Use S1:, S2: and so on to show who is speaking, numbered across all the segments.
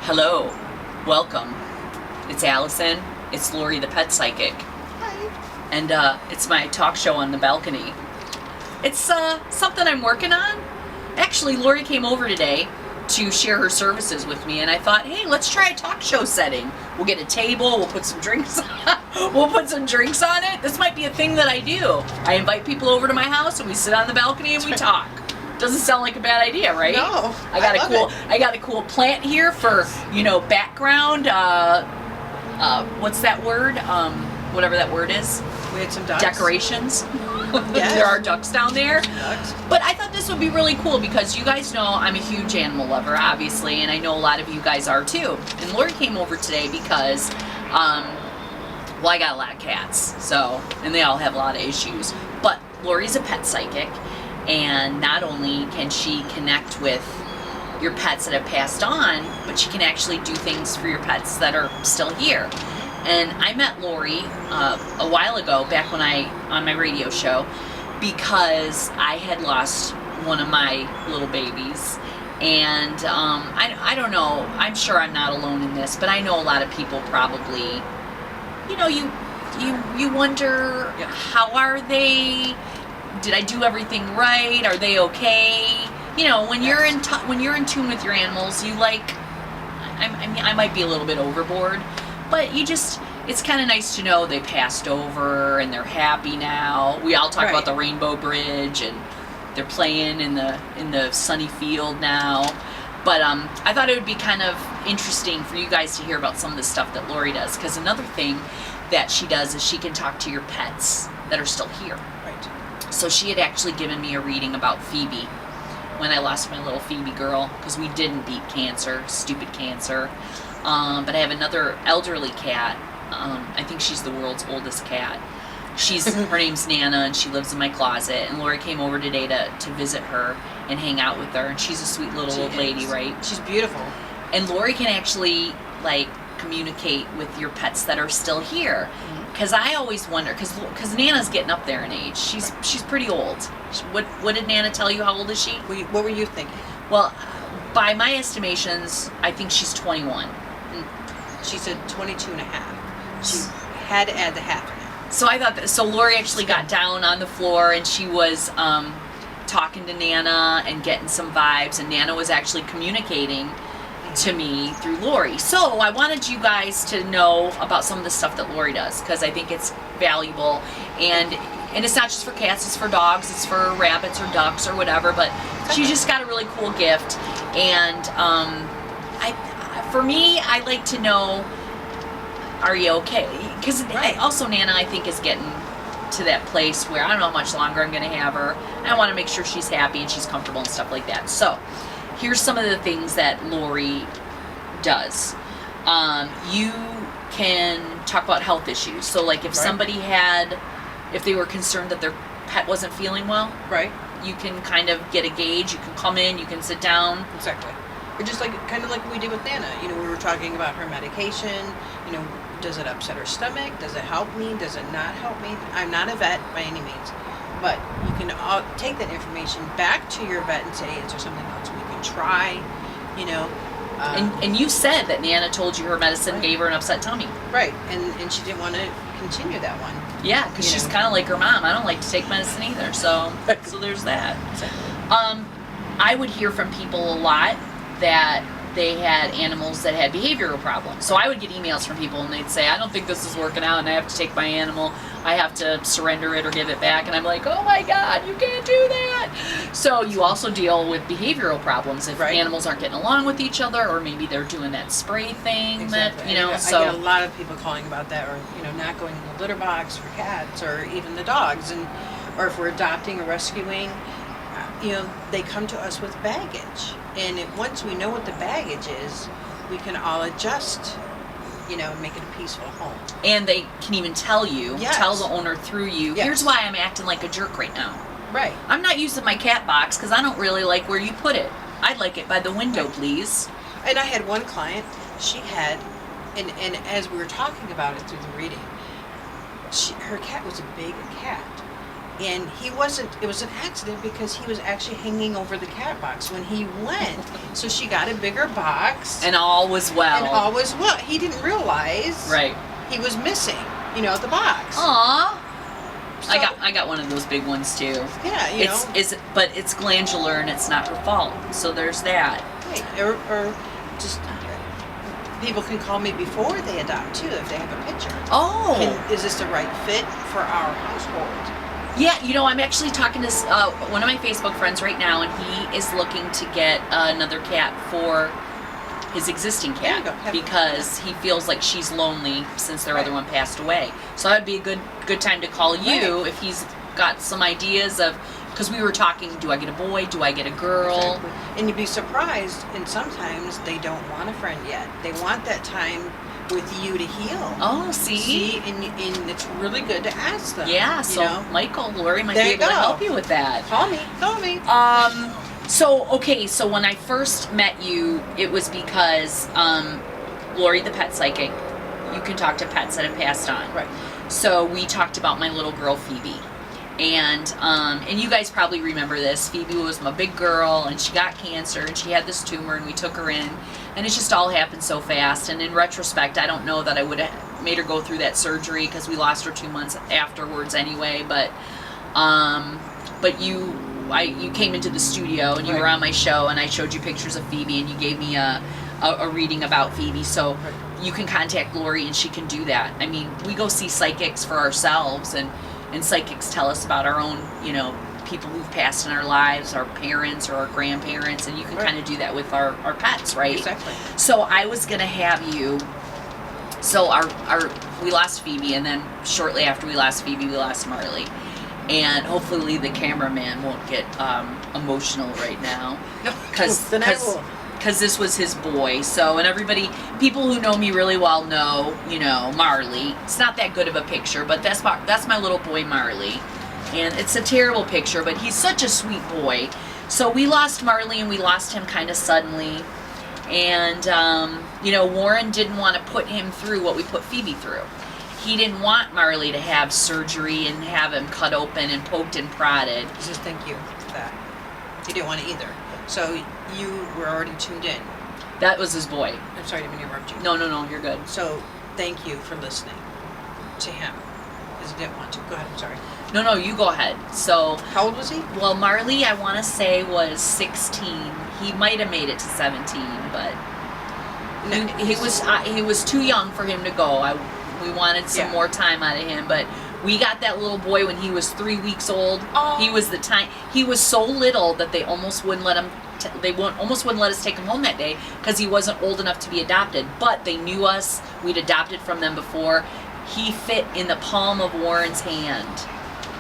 S1: Hello, welcome. It's Allison. It's Lori the Pet Psychic.
S2: Hi.
S1: And it's my talk show on the balcony. It's something I'm working on. Actually, Lori came over today to share her services with me, and I thought, hey, let's try a talk show setting. We'll get a table, we'll put some drinks we'll put some drinks on it. This might be a thing that I do. I invite people over to my house and we sit on the balcony and we talk. Doesn't sound like a bad idea, right?
S2: No,
S1: I got a cool plant here for, background. What's that word? Whatever that word is.
S2: We had some ducks.
S1: Decorations.
S2: Yes.
S1: There are ducks down there.
S2: Ducks.
S1: But I thought this would be really cool because you guys know I'm a huge animal lover, obviously, and I know a lot of you guys are too. And Lori came over today because, I got a lot of cats, and they all have a lot of issues. But Lori's a pet psychic, and not only can she connect with your pets that have passed on, but she can actually do things for your pets that are still here. And I met Lori a while ago, back when on my radio show, because I had lost one of my little babies. And I don't know, I'm sure I'm not alone in this, but I know a lot of people probably, you wonder, how are they? Did I do everything right? Are they okay? When you're in tune with your animals, you I might be a little bit overboard, but it's kind of nice to know they passed over and they're happy now. We all talk about the Rainbow Bridge and they're playing in the sunny field now. But I thought it would be kind of interesting for you guys to hear about some of the stuff that Lori does, because another thing that she does is she can talk to your pets that are still here.
S2: Right.
S1: So she had actually given me a reading about Phoebe when I lost my little Phoebe girl, because we didn't beat cancer, stupid cancer. But I have another elderly cat. I think she's the world's oldest cat. Her name's Nana, and she lives in my closet. And Lori came over today to visit her and hang out with her. And she's a sweet little old lady, right?
S2: She's beautiful.
S1: And Lori can actually communicate with your pets that are still here. Because I always wonder, because Nana's getting up there in age. She's pretty old. What did Nana tell you? How old is she?
S2: What were you thinking?
S1: Well, by my estimations, I think she's 21.
S2: She said 22 and a half. She had to add the half in it.
S1: So I thought so Lori actually got down on the floor and she was talking to Nana and getting some vibes, and Nana was actually communicating to me through Lori. So I wanted you guys to know about some of the stuff that Lori does, because I think it's valuable, and it's not just for cats, it's for dogs, it's for rabbits or ducks or whatever, but she just got a really cool gift. And for me, I like to know, are you okay? Because also Nana, I think, is getting to that place where I don't know how much longer I'm going to have her. I want to make sure she's happy and she's comfortable and stuff like that. So here's some of the things that Lori does. You can talk about health issues. So if somebody if they were concerned that their pet wasn't feeling well, you can kind of get a gauge. You can come in, you can sit down.
S2: Exactly. Or just kind of like we did with Nana. We were talking about her medication. Does it upset her stomach? Does it help me? Does it not help me? I'm not a vet by any means, but you can take that information back to your vet and say, is there something else we can try?
S1: And you said that Nana told you her medicine gave her an upset tummy.
S2: Right, and she didn't want to continue that one.
S1: Yeah, because she's kind of like her mom. I don't like to take medicine either, so there's that.
S2: Exactly.
S1: I would hear from people a lot that they had animals that had behavioral problems. So I would get emails from people and they'd say, I don't think this is working out and I have to take my animal. I have to surrender it or give it back. And I'm like, oh my God, you can't do that. So you also deal with behavioral problems if animals aren't getting along with each other, or maybe they're doing that spray thing.
S2: Exactly. I get a lot of people calling about that, or not going in the litter box for cats or even the dogs, or if we're adopting or rescuing. They come to us with baggage, and once we know what the baggage is, we can all adjust, and make it a peaceful home.
S1: And they can even tell the owner through you, here's why I'm acting like a jerk right now. Right. I'm not using my cat box because I don't really like where you put it. I'd like it by the window, please.
S2: And I had one client, she had, and as we were talking about it through the reading, her cat was a big cat. And it was an accident because he was actually hanging over the cat box when he went. So she got a bigger box.
S1: And all was well.
S2: And all was well. He didn't realize
S1: Right.
S2: he was missing, the box.
S1: Aw.
S2: So,
S1: I got one of those big ones too.
S2: Yeah,
S1: But it's glandular and it's not her fault. So there's that.
S2: Right. Or just people can call me before they adopt too if they have a picture.
S1: Oh.
S2: Is this the right fit for our household?
S1: Yeah, I'm actually talking to one of my Facebook friends right now, and he is looking to get another cat for his existing cat because he feels like she's lonely since their other one passed away. So that would be a good time to call you if he's got some ideas of, because we were talking, do I get a boy? Do I get a girl?
S2: Exactly. And you'd be surprised, and sometimes they don't want a friend yet. They want that time with you to heal.
S1: Oh, see?
S2: And it's really good to ask them.
S1: Yeah, so Michael, Lori might
S2: There
S1: be
S2: you
S1: able to
S2: go.
S1: help you with that.
S2: Call me.
S1: So when I first met you, it was because Lori, the pet psychic, you can talk to pets that have passed on.
S2: Right.
S1: So we talked about my little girl Phoebe, and you guys probably remember this. Phoebe was my big girl, and she got cancer, and she had this tumor, and we took her in, and it just all happened so fast. And in retrospect, I don't know that I would have made her go through that surgery because we lost her 2 months afterwards anyway. But you came into the studio and you were on my show, and I showed you pictures of Phoebe, and you gave me a reading about Phoebe. So you can contact Lori, and she can do that. I mean, we go see psychics for ourselves, and psychics tell us about our own, people who've passed in our lives, our parents or our grandparents, and you can kind of do that with our pets, right?
S2: Exactly.
S1: So I was gonna have you. So we lost Phoebe, and then shortly after we lost Phoebe, we lost Marley. And hopefully the cameraman won't get emotional right now, because this was his boy. So, and people who know me really well know, Marley. It's not that good of a picture, but that's my little boy Marley, and it's a terrible picture, but he's such a sweet boy. So we lost Marley, and we lost him kind of suddenly, and Warren didn't want to put him through what we put Phoebe through. He didn't want Marley to have surgery and have him cut open and poked and prodded.
S2: He says thank you for that. He didn't want it either. So you were already tuned in.
S1: That was his boy.
S2: I'm sorry to interrupt you.
S1: No, you're good.
S2: So thank you for listening to him, because he didn't want to. Go ahead, I'm sorry.
S1: No, you go ahead. So
S2: how old was he?
S1: Well, Marley, I want to say, was 16. He might have made it to 17, but no, he was too young for him to go. We wanted some more time out of him, but we got that little boy when he was 3 weeks old.
S2: Oh.
S1: He was so little that they almost wouldn't let him. Almost wouldn't let us take him home that day because he wasn't old enough to be adopted. But they knew us. We'd adopted from them before. He fit in the palm of Warren's hand.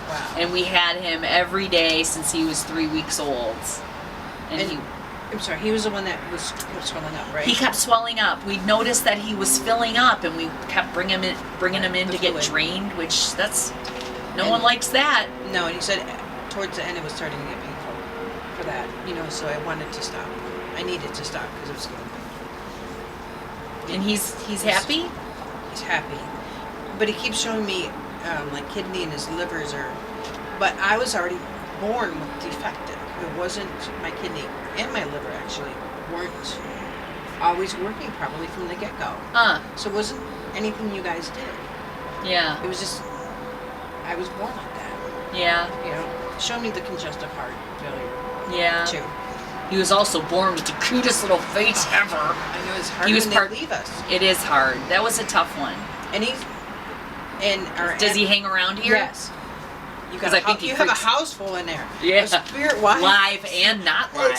S2: Wow.
S1: And we had him every day since he was 3 weeks old.
S2: I'm sorry, he was the one that was kept swelling up, right?
S1: He kept swelling up. We noticed that he was filling up, and we kept bringing him in to get drained, which no one likes that.
S2: No, and he said towards the end it was starting to get painful for that, so I wanted to stop. I needed to stop because it was getting painful.
S1: And he's happy?
S2: He's happy. But he keeps showing me like kidney and his livers but I was already born with defective. It wasn't my kidney and my liver actually weren't always working properly from the get-go. So it wasn't anything you guys did.
S1: Yeah.
S2: It was just I was born like that.
S1: Yeah.
S2: Show me the congestive heart failure.
S1: Yeah.
S2: Too.
S1: He was also born with the cutest little face ever.
S2: I know it's hard when they leave us.
S1: It is hard. That was a tough one.
S2: And
S1: does he hang around here?
S2: Yes.
S1: Because I think
S2: you have a house full in there.
S1: Yeah.
S2: Spirit-wise.
S1: Live and not live.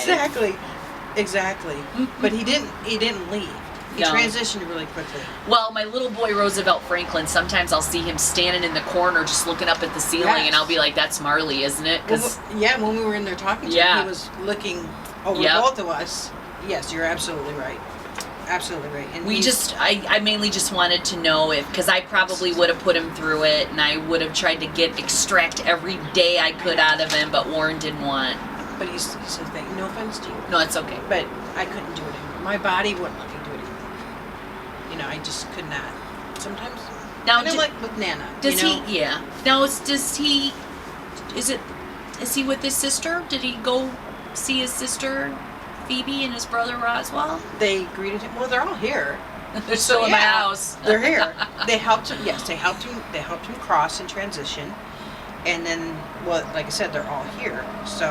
S2: Exactly. But he didn't leave. He transitioned really quickly.
S1: Well, my little boy Roosevelt Franklin, sometimes I'll see him standing in the corner just looking up at the ceiling, and I'll be like, that's Marley, isn't it?
S2: When we were in there talking to him, he was looking over both of us. Yes, you're absolutely right. Absolutely right. And
S1: I mainly just wanted to know because I probably would have put him through it, and I would have tried to extract every day I could out of him, but Warren didn't want.
S2: But he said, no offense to you.
S1: No, it's okay.
S2: But I couldn't do it anymore. My body wouldn't let me do it anymore. I just could not. Sometimes. Now, like with Nana.
S1: Does he? Yeah. Now, does he? is he with his sister? Did he go see his sister Phoebe and his brother Roswell?
S2: They greeted him. Well, they're all here.
S1: They're still in my house.
S2: They're here. They helped him. Yes, they helped him. They helped him cross and transition. And then, well, like I said, they're all here. So,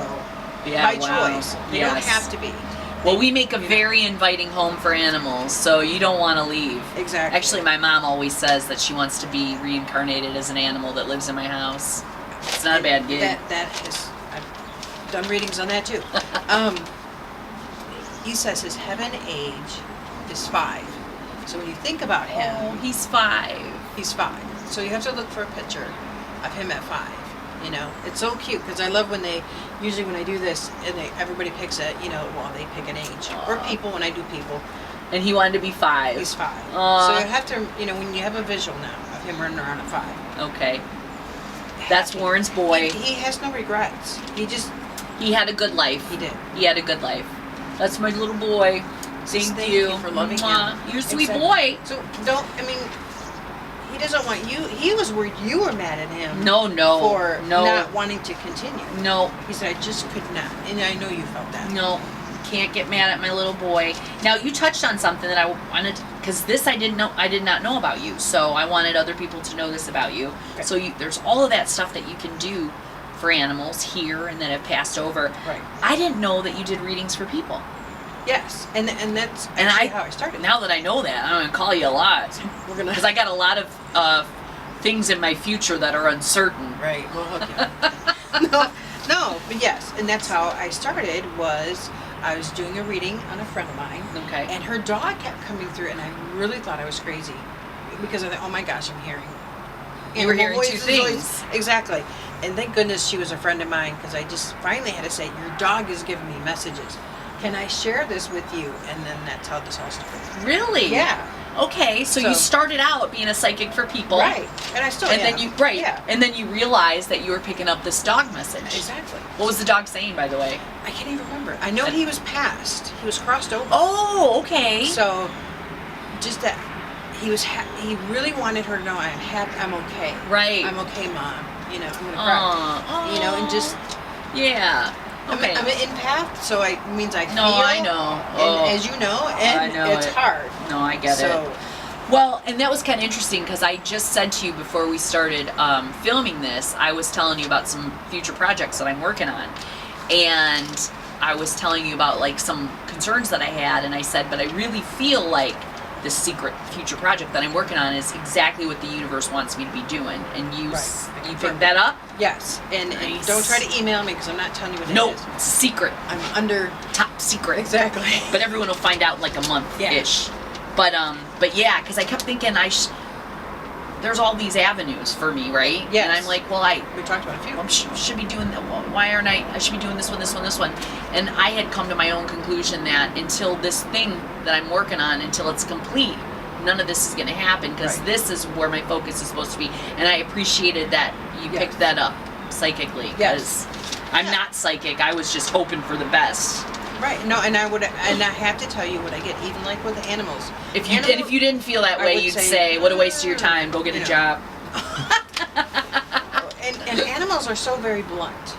S2: by choice. They don't have to be.
S1: Well, we make a very inviting home for animals, so you don't want to leave.
S2: Exactly.
S1: Actually, my mom always says that she wants to be reincarnated as an animal that lives in my house. It's not a bad gig.
S2: That is, I've done readings on that too. He says his heaven age is 5. So when you think about him,
S1: Oh, he's 5.
S2: he's 5. So you have to look for a picture of him at 5. You know, it's so cute because I love when usually when I do this and everybody picks it, you know, well, they pick an age. Or people, when I do people.
S1: And he wanted to be 5.
S2: He's 5.
S1: Aw.
S2: So you have to, you know, when you have a visual now of him running around at 5.
S1: Okay. That's Warren's boy.
S2: He has no regrets.
S1: He had a good life.
S2: He did.
S1: He had a good life. That's my little boy. Thank you
S2: for loving
S1: Mwah.
S2: him.
S1: You're a sweet
S2: Exactly.
S1: boy.
S2: So he doesn't want you. He was worried you were mad at him.
S1: No.
S2: For not wanting to continue.
S1: No.
S2: He said, I just could not. And I know you felt that.
S1: No. Can't get mad at my little boy. Now, you touched on something that I wanted, because this I did not know about you. So I wanted other people to know this about you.
S2: Okay.
S1: So there's all of that stuff that you can do for animals here and that have passed over.
S2: Right.
S1: I didn't know that you did readings for people.
S2: Yes. And that's actually how I started.
S1: Now that I know that, I'm gonna call you a lot.
S2: We're gonna.
S1: Because I got a lot of things in my future that are uncertain.
S2: Right. We'll hook you. No. But yes, and that's how I started. Was I was doing a reading on a friend of mine.
S1: Okay.
S2: And her dog kept coming through, and I really thought I was crazy because I thought, oh my gosh, I'm hearing.
S1: You were hearing 2
S2: voices,
S1: things.
S2: Exactly. And thank goodness she was a friend of mine because I just finally had to say, your dog is giving me messages. Can I share this with you? And then that's how this all started.
S1: Really?
S2: Yeah.
S1: Okay, so you started out being a psychic for people.
S2: Right. And I still am.
S1: Then
S2: Yeah.
S1: And then you realized that you were picking up this dog message.
S2: Exactly.
S1: What was the dog saying, by the way?
S2: I can't even remember. I know he was passed. He was crossed over.
S1: Oh, okay.
S2: So, just that he really wanted her to know I'm happy. I'm okay.
S1: Right.
S2: I'm okay, Mom. You know, I'm gonna cry. You know, and just
S1: yeah. Okay.
S2: I'm an empath, so it means I feel.
S1: No, I know.
S2: And as you know, and
S1: I know
S2: it's
S1: it.
S2: hard.
S1: No, I get it. Well, and that was kind of interesting because I just said to you before we started filming this, I was telling you about some future projects that I'm working on. And I was telling you about like some concerns that I had, and I said, but I really feel like this secret future project that I'm working on is exactly what the universe wants me to be doing. And you picked that up?
S2: Yes. And don't try to email me because I'm not telling you what it is.
S1: No, it's secret.
S2: I'm under
S1: top secret.
S2: Exactly.
S1: But everyone will find out in like a month-ish.
S2: Yeah.
S1: But yeah, because I kept thinking there's all these avenues for me, right?
S2: Yes.
S1: And I'm like, well,
S2: we talked about a few.
S1: I should be doing that. Why aren't I should be doing this one, this one, this one. And I had come to my own conclusion that until this thing that I'm working on, until it's complete, none of this is going to happen because this is where my focus is supposed to be. And I appreciated that you picked that up psychically because I'm not psychic. I was just hoping for the best.
S2: Right. No, and I have to tell you what I get, even like with the animals.
S1: If you didn't feel that way, you'd say, "What a waste of your time. Go get a job."
S2: and animals are so very blunt.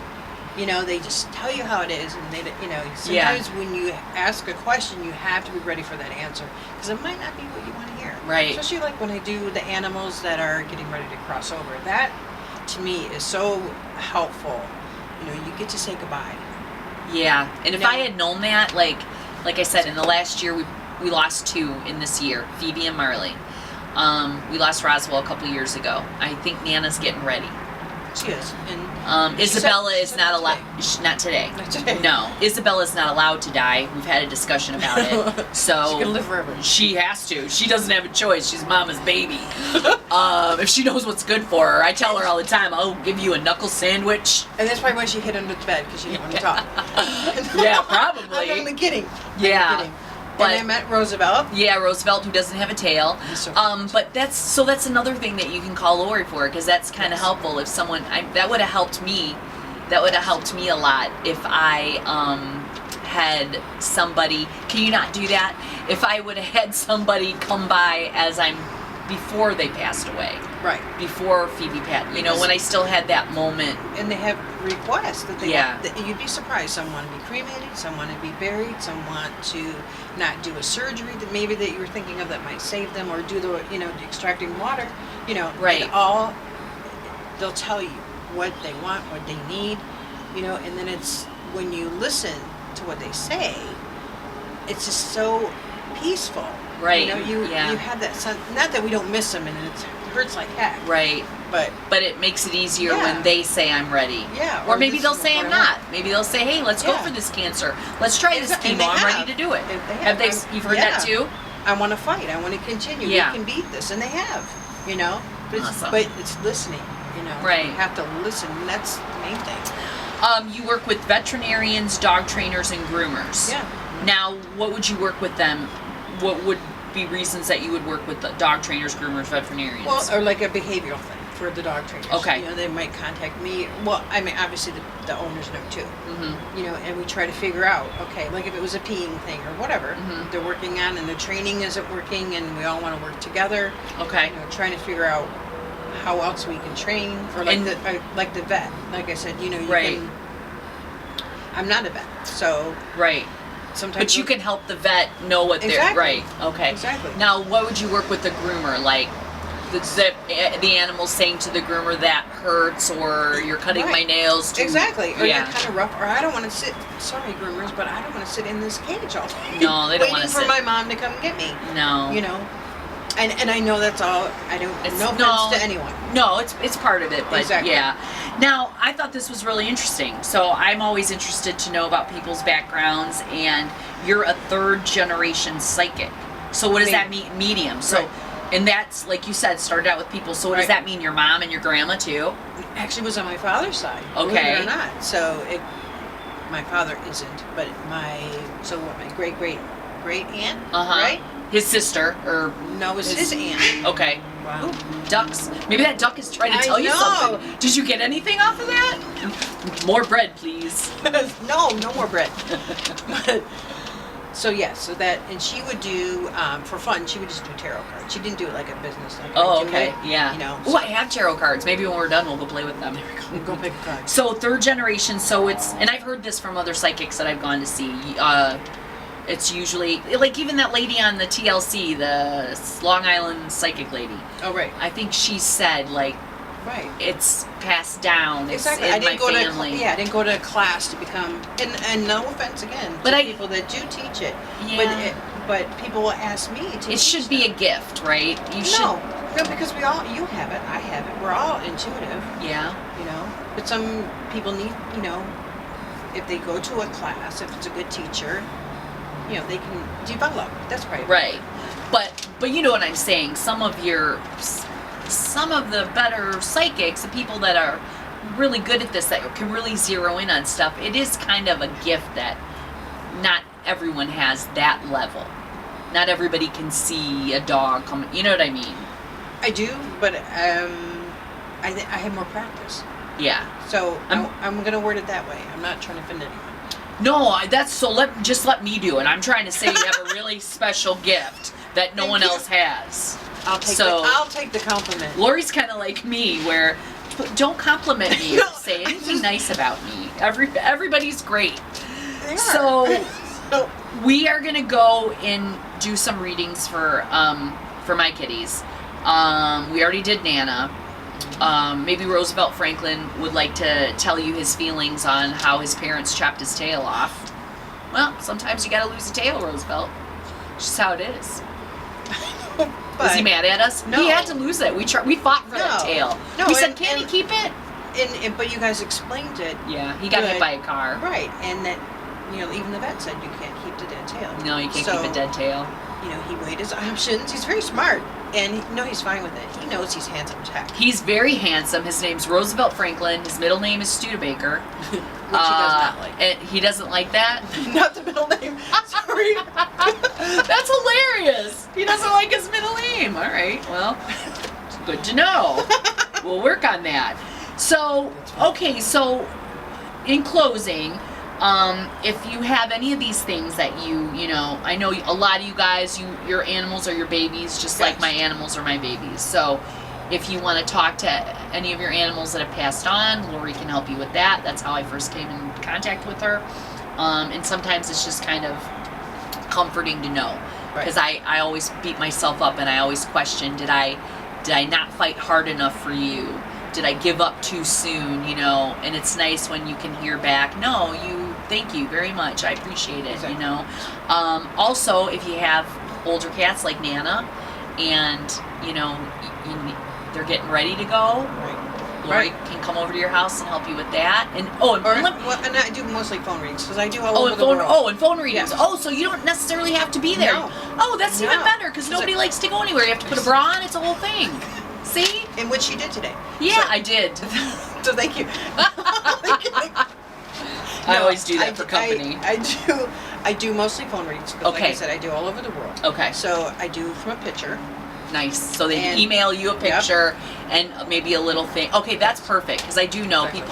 S2: You know, they just tell you how it is, and they, you know, sometimes when you ask a question, you have to be ready for that answer because it might not be what you want to hear.
S1: Right.
S2: Especially like when I do the animals that are getting ready to cross over. That to me is so helpful. You know, you get to say goodbye.
S1: Yeah, and if I had known that, like I said, in the last year we lost 2 in this year, Phoebe and Marley. We lost Roswell a couple years ago. I think Nana's getting ready.
S2: She is. And
S1: Isabella is not allowed. Not today.
S2: Not today.
S1: No, Isabella's not allowed to die. We've had a discussion about it. So
S2: she can live forever.
S1: She has to. She doesn't have a choice. She's Mama's baby. If she knows what's good for her, I tell her all the time, "I'll give you a knuckle sandwich."
S2: And that's probably why she hid under the bed because she didn't want to talk.
S1: Yeah, probably.
S2: I'm only kidding.
S1: Yeah.
S2: I'm kidding. But I met Roosevelt.
S1: Yeah, Roosevelt, who doesn't have a tail.
S2: So
S1: but that's another thing that you can call Lori for, because that's kind of helpful. If someone that would have helped me, a lot if I had somebody. Can you not do that? If I would have had somebody come by as I'm before they passed away.
S2: Right.
S1: Before Phoebe passed. You know, when I still had that moment.
S2: And they have requests that they
S1: Yeah.
S2: that you'd be surprised. Some want to be cremated, some want to be buried, some want to not do a surgery that maybe that you were thinking of that might save them, or do the, you know, extracting water. You know,
S1: Right.
S2: it all, they'll tell you what they want, what they need, you know, and then it's when you listen to what they say, it's just so peaceful.
S1: Right.
S2: You know, you have that sense, not that we don't miss them and it hurts like heck.
S1: Right.
S2: But
S1: it makes it easier
S2: Yeah.
S1: when they say I'm ready.
S2: Yeah.
S1: Or maybe
S2: this
S1: they'll
S2: is
S1: say
S2: what
S1: I'm
S2: I want.
S1: not. Maybe they'll say, hey, let's go
S2: Yeah.
S1: for this cancer. Let's try this
S2: And
S1: chemo.
S2: they
S1: I'm
S2: have.
S1: ready to do it.
S2: They
S1: Have they?
S2: have.
S1: You've heard that
S2: Yeah.
S1: too?
S2: I want to fight. I want to continue.
S1: Yeah.
S2: We can beat this, and they have. You know, but
S1: Awesome.
S2: it's listening. You know,
S1: Right.
S2: You have to listen. And that's the main thing.
S1: You work with veterinarians, dog trainers, and groomers.
S2: Yeah.
S1: Now, what would you work with them? What would be reasons that you would work with the dog trainers, groomers, veterinarians?
S2: Well, or like a behavioral thing for the dog trainers.
S1: Okay.
S2: You know, they might contact me. Well, I mean, obviously the owners know too.
S1: Mm-hmm.
S2: You know, and we try to figure out, okay, like if it was a peeing thing or whatever
S1: Mhm.
S2: they're working on, and the training isn't working, and we all want to work together.
S1: Okay.
S2: You know, trying to figure out how else we can train, or like
S1: And-
S2: like the vet. Like I said, you know, you
S1: Right.
S2: can. I'm not a vet, so
S1: Right.
S2: sometimes.
S1: But you can help the vet know what they're
S2: Exactly.
S1: right. Okay.
S2: Exactly.
S1: Now, what would you work with the groomer? Like the animal saying to the groomer that hurts, or you're cutting my
S2: Right.
S1: nails.
S2: Exactly. Or
S1: Yeah.
S2: you're kind of rough, or I don't want to sit. Sorry, groomers, but I don't want to sit in this cage all day.
S1: No, they don't wanna
S2: waiting for
S1: sit.
S2: my mom to come get me.
S1: No.
S2: You know, and I know that's all. I don't.
S1: It's-
S2: no offense
S1: no.
S2: to anyone.
S1: No, it's part of it, but
S2: Exactly.
S1: yeah. Now, I thought this was really interesting. So I'm always interested to know about people's backgrounds, and you're a third generation psychic. So what does that mean? Medium. So,
S2: Right.
S1: and that's like you said, started out with people. So what does
S2: Right.
S1: that mean? Your mom and your grandma too?
S2: Actually, it was on my father's side.
S1: Okay.
S2: Believe it or not. So my father isn't, but my great aunt, right?
S1: His sister, or
S2: No, it was his aunt.
S1: okay.
S2: Wow.
S1: Ducks. Maybe that duck is trying to
S2: I
S1: tell you
S2: know.
S1: something. Did you get anything off of that? More bread, please.
S2: No more bread. But, so yes, so that, and she would do for fun. She would just do tarot cards. She didn't do it like a business. Like
S1: Oh,
S2: I do
S1: okay.
S2: it,
S1: Yeah.
S2: You know.
S1: Oh, I have tarot cards. Maybe when we're done, we'll go play with them.
S2: Go pick a card.
S1: So third generation. So it's, and I've heard this from other psychics that I've gone to see. It's usually like even that lady on the TLC, the Long Island psychic lady.
S2: Oh right.
S1: I think she said like
S2: Right.
S1: it's passed down. It's
S2: Exactly.
S1: in
S2: I didn't
S1: my
S2: go
S1: family.
S2: to I didn't go to class to become, and no offense again
S1: But
S2: to
S1: I-
S2: people that do teach it.
S1: Yeah.
S2: But people will ask me to.
S1: It should be a gift, right? You should.
S2: No, because you have it, I have it. We're all intuitive,
S1: Yeah.
S2: you know. But some people need, you know, if they go to a class, if it's a good teacher, you know, they can develop. That's probably
S1: Right. But you know what I'm saying. Some of the better psychics, the people that are really good at this, that can really zero in on stuff, it is kind of a gift that not everyone has that level. Not everybody can see a dog come. You know what I mean?
S2: I do, but I have more practice.
S1: Yeah.
S2: So
S1: I'm-
S2: I'm gonna word it that way. I'm not trying to offend anyone.
S1: No, that's so. Let me do it. I'm trying to say you have a really special gift that no
S2: Thank
S1: one
S2: you.
S1: else has.
S2: I'll take
S1: So-
S2: I'll take the compliment.
S1: Lori's kind of like me, where don't compliment me
S2: No,
S1: or say
S2: I
S1: anything
S2: just-
S1: nice about me. Everybody's great.
S2: They are.
S1: So
S2: So,
S1: we are gonna go and do some readings for my kitties. We already did Nana. Maybe Roosevelt Franklin would like to tell you his feelings on how his parents chopped his tail off. Well, sometimes you gotta lose a tail, Roosevelt. Just how it is. Was he
S2: but-
S1: mad at us?
S2: No.
S1: He had to lose it. We fought for that
S2: No.
S1: tail.
S2: No,
S1: We said,
S2: and-
S1: "Can he
S2: and-
S1: keep it?"
S2: but you guys explained it
S1: Yeah, he got hit
S2: Good.
S1: by a car.
S2: right, and that, you know, even the vet said you can't keep the dead tail.
S1: No, you can't
S2: So,
S1: keep a dead tail.
S2: You know, he weighed his options. He's very smart, and he's fine with it. He knows he's handsome as heck,
S1: He's very handsome. His name's Roosevelt Franklin. His middle name is Studebaker.
S2: which he does not like.
S1: And he doesn't like that?
S2: Not the middle name. Sorry.
S1: That's hilarious. He doesn't like his middle name. All right. Well, it's good to know. We'll work on that. So, okay. So, in closing, If you have any of these things that you know, I know a lot of you guys, your animals are your babies, just like my animals are my babies. So if you want to talk to any of your animals that have passed on, Lori can help you with that. That's how I first came in contact with her. And sometimes it's just kind of comforting to know, because I always beat myself up and I always question, did I not fight hard enough for you? Did I give up too soon, you know? And it's nice when you can hear back, no, thank you very much, I appreciate it, you know? Also, if you have older cats like Nana, and, you know, they're getting ready to go, Lori can come over to your house and help you with that. And
S2: and I do mostly phone readings, because I do all over the world.
S1: And phone readings. Yes. Oh, so you don't necessarily have to be there.
S2: No.
S1: Oh, that's even better, because nobody likes to go anywhere. You have to put a bra on, it's a whole thing. See?
S2: And what she did today.
S1: Yeah, so, I did.
S2: So thank you.
S1: I always do that for company.
S2: I do mostly phone readings, because like I said, I do all over the world. Okay. So I do from a picture.
S1: Nice. So they email you a picture and maybe a little thing. Okay, that's perfect, because I do know people.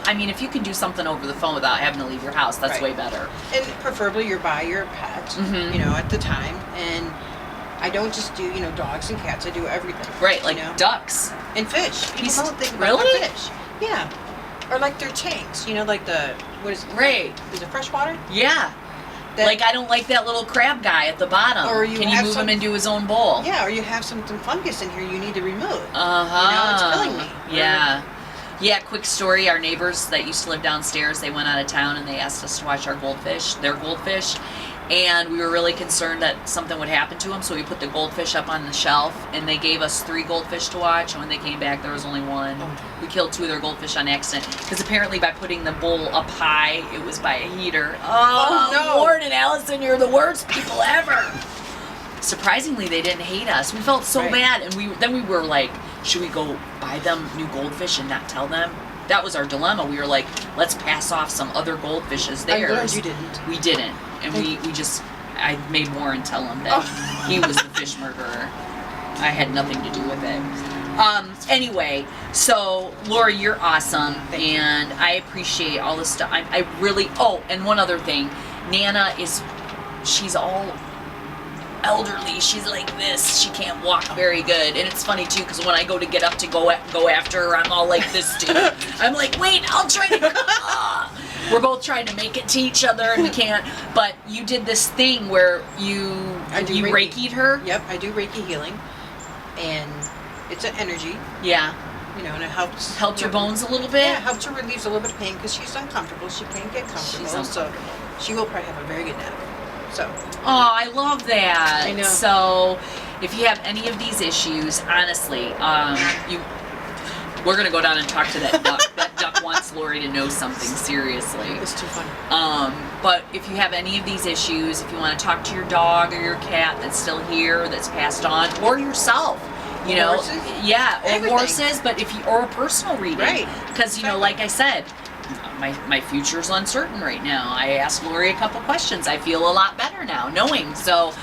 S1: I mean, if you can do something over the phone without having to leave your house, that's way better.
S2: And preferably you're by your pet, you know, at the time. And I don't just do, you know, dogs and cats. I do everything.
S1: Right, like ducks.
S2: And fish. People don't think about fish. Yeah. Or like their tanks, you know, like what is it?
S1: Right.
S2: Is it freshwater?
S1: Yeah. Like, I don't like that little crab guy at the bottom. Or can you move him into his own bowl?
S2: Yeah, or you have some fungus in here you need to remove. You know, it's killing me.
S1: Yeah. Yeah, quick story. Our neighbors that used to live downstairs, they went out of town and they asked us to watch their goldfish. And we were really concerned that something would happen to them, so we put the goldfish up on the shelf, and they gave us 3 goldfish to watch, and when they came back, there was only 1. We killed 2 of their goldfish on accident, because apparently by putting the bowl up high, it was by a heater. Oh no! Ward and Allison, you're the worst people ever! Surprisingly, they didn't hate us. We felt so bad, and then we were like, should we go buy them new goldfish and not tell them? That was our dilemma. We were like, let's pass off some other goldfish as theirs.
S2: I'm glad you didn't.
S1: We didn't. And I made Warren tell him that he was the fish murderer. I had nothing to do with it. Anyway, so Lori, you're awesome. And I appreciate all this stuff. I really, and one other thing. Nana she's all elderly. She's like this. She can't walk very good. And it's funny too, because when I go to get up to go after her, I'm all like this too. I'm like, wait, I'll try to we're both trying to make it to each other and we can't. But you did this thing where you Reiki'd her.
S2: Yep, I do Reiki healing. And it's an energy.
S1: Yeah.
S2: You know, and it helps.
S1: Helped your bones a little bit?
S2: Yeah, it helps her relieve a little bit of pain, because she's uncomfortable. She can't get comfortable. So she will probably have a very good nap. So.
S1: Oh, I love that.
S2: I know.
S1: So, if you have any of these issues, honestly, we're going to go down and talk to that duck. That duck wants Lori to know something, seriously.
S2: It's too funny.
S1: But if you have any of these issues, if you want to talk to your dog or your cat that's still here, that's passed on, or yourself, you know.
S2: Horses?
S1: Yeah, or
S2: Everything.
S1: Horses, but or a personal reading.
S2: Right.
S1: Because, you know, like I said, my future's uncertain right now. I asked Lori a couple questions. I feel a lot better now knowing. So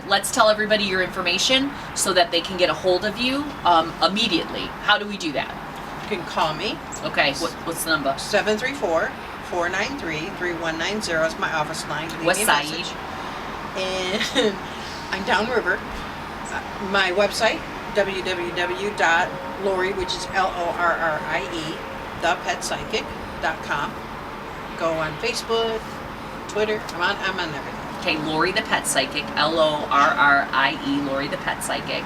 S1: let's tell everybody your information so that they can get a hold of you immediately. How do we do that?
S2: You can call me.
S1: Okay, what's the number?
S2: 734-493-3190 is my office line.
S1: West Side.
S2: And I'm downriver. My website, www.lorrie, which is LORRIE, thepetpsychic.com. Go on Facebook, Twitter. I'm on everything.
S1: Okay, Lori the Pet Psychic, LORRIE, Lori the Pet Psychic.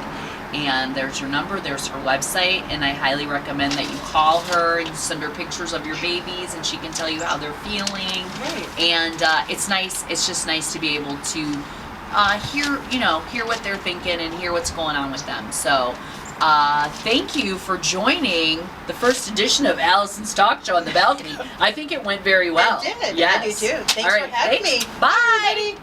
S1: And there's your number, there's her website, and I highly recommend that you call her and send her pictures of your babies, and she can tell you how they're feeling.
S2: Right.
S1: And it's just nice to be able to hear what they're thinking and hear what's going on with them. So thank you for joining the first edition of Allison's Talk Show on the Balcony. I think it went very well.
S2: It did.
S1: Yes.
S2: I do too. Thanks
S1: All right,
S2: for having me.
S1: Bye.